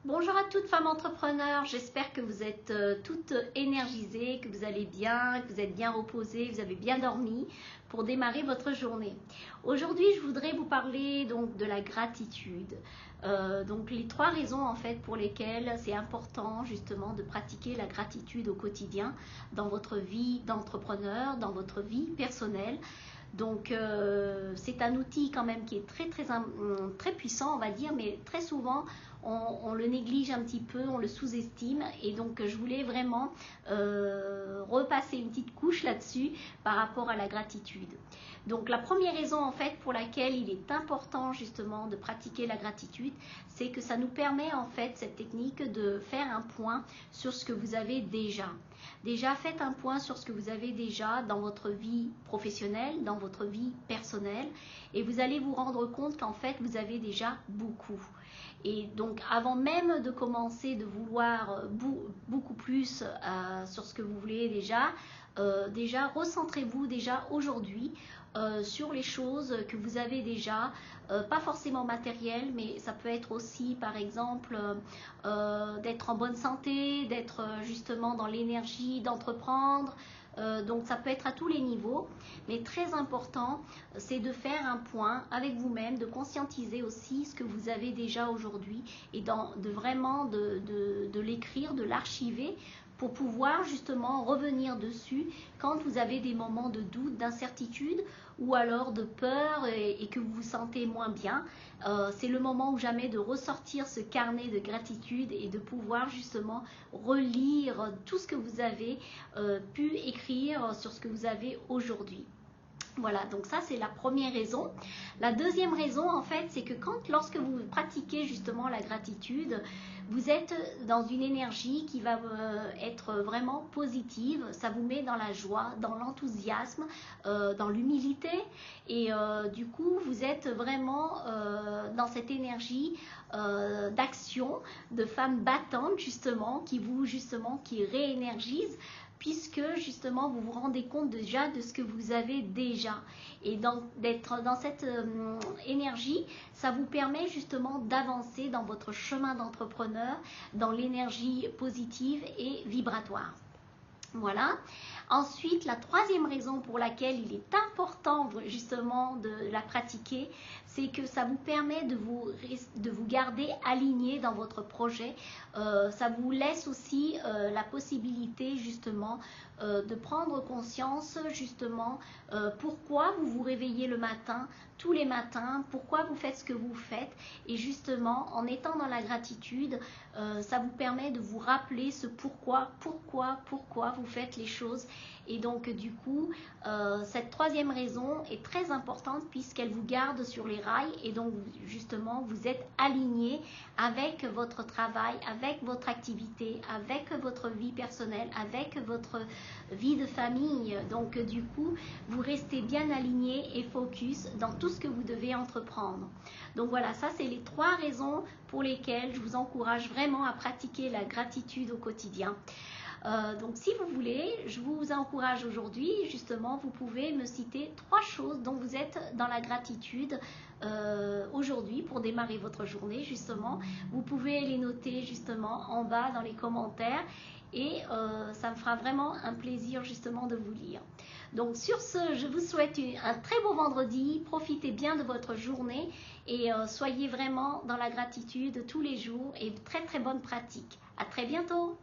Bonjour à toutes femmes entrepreneurs, j'espère que vous êtes toutes énergisées, que vous allez bien, que vous êtes bien reposées, que vous avez bien dormi pour démarrer votre journée. Aujourd'hui, je voudrais vous parler donc de la gratitude. Donc les trois raisons en fait pour lesquelles c'est important justement de pratiquer la gratitude au quotidien dans votre vie d'entrepreneur, dans votre vie personnelle. Donc c'est un outil quand même qui est très puissant on va dire, mais très souvent on le néglige un petit peu, on le sous-estime, et donc je voulais vraiment repasser une petite couche là-dessus par rapport à la gratitude. Donc la première raison en fait pour laquelle il est important justement de pratiquer la gratitude, c'est que ça nous permet en fait cette technique de faire un point sur ce que vous avez déjà. Déjà faites un point sur ce que vous avez déjà dans votre vie professionnelle, dans votre vie personnelle, et vous allez vous rendre compte qu'en fait vous avez déjà beaucoup. Et donc avant même de commencer de vouloir beaucoup plus sur ce que vous voulez déjà recentrez-vous déjà aujourd'hui sur les choses que vous avez déjà, pas forcément matérielles, mais ça peut être aussi par exemple d'être en bonne santé, d'être justement dans l'énergie d'entreprendre. Donc ça peut être à tous les niveaux, mais très important, c'est de faire un point avec vous-même, de conscientiser aussi ce que vous avez déjà aujourd'hui et de vraiment de l'écrire, de l'archiver pour pouvoir justement revenir dessus quand vous avez des moments de doute, d'incertitude ou alors de peur et que vous vous sentez moins bien. C'est le moment ou jamais de ressortir ce carnet de gratitude et de pouvoir justement relire tout ce que vous avez pu écrire sur ce que vous avez aujourd'hui. Voilà, donc ça c'est la première raison. La deuxième raison en fait, c'est que lorsque vous pratiquez justement la gratitude, vous êtes dans une énergie qui va être vraiment positive, ça vous met dans la joie, dans l'enthousiasme, dans l'humilité, et du coup vous êtes vraiment dans cette énergie d'action, de femme battante justement, qui réénergise, puisque justement vous vous rendez compte déjà de ce que vous avez déjà, et d'être dans cette énergie, ça vous permet justement d'avancer dans votre chemin d'entrepreneur, dans l'énergie positive et vibratoire. Voilà. Ensuite, la troisième raison pour laquelle il est important justement de la pratiquer, c'est que ça vous permet de vous garder aligné dans votre projet. Ça vous laisse aussi la possibilité justement de prendre conscience justement pourquoi vous vous réveillez le matin, tous les matins, pourquoi vous faites ce que vous faites, et justement en étant dans la gratitude, ça vous permet de vous rappeler ce pourquoi vous faites les choses. Et donc du coup cette troisième raison est très importante puisqu'elle vous garde sur les rails, et donc justement vous êtes aligné avec votre travail, avec votre activité, avec votre vie personnelle, avec votre vie de famille. Donc du coup vous restez bien aligné et focus dans tout ce que vous devez entreprendre. Donc voilà, ça c'est les trois raisons pour lesquelles je vous encourage vraiment à pratiquer la gratitude au quotidien. Donc si vous voulez, je vous encourage aujourd'hui, justement, vous pouvez me citer 3 choses dont vous êtes dans la gratitude aujourd'hui pour démarrer votre journée, justement. Vous pouvez les noter justement en bas dans les commentaires, et ça me fera vraiment un plaisir justement de vous lire. Donc sur ce, je vous souhaite un très beau vendredi, profitez bien de votre journée et soyez vraiment dans la gratitude tous les jours, et très très bonne pratique. À très bientôt.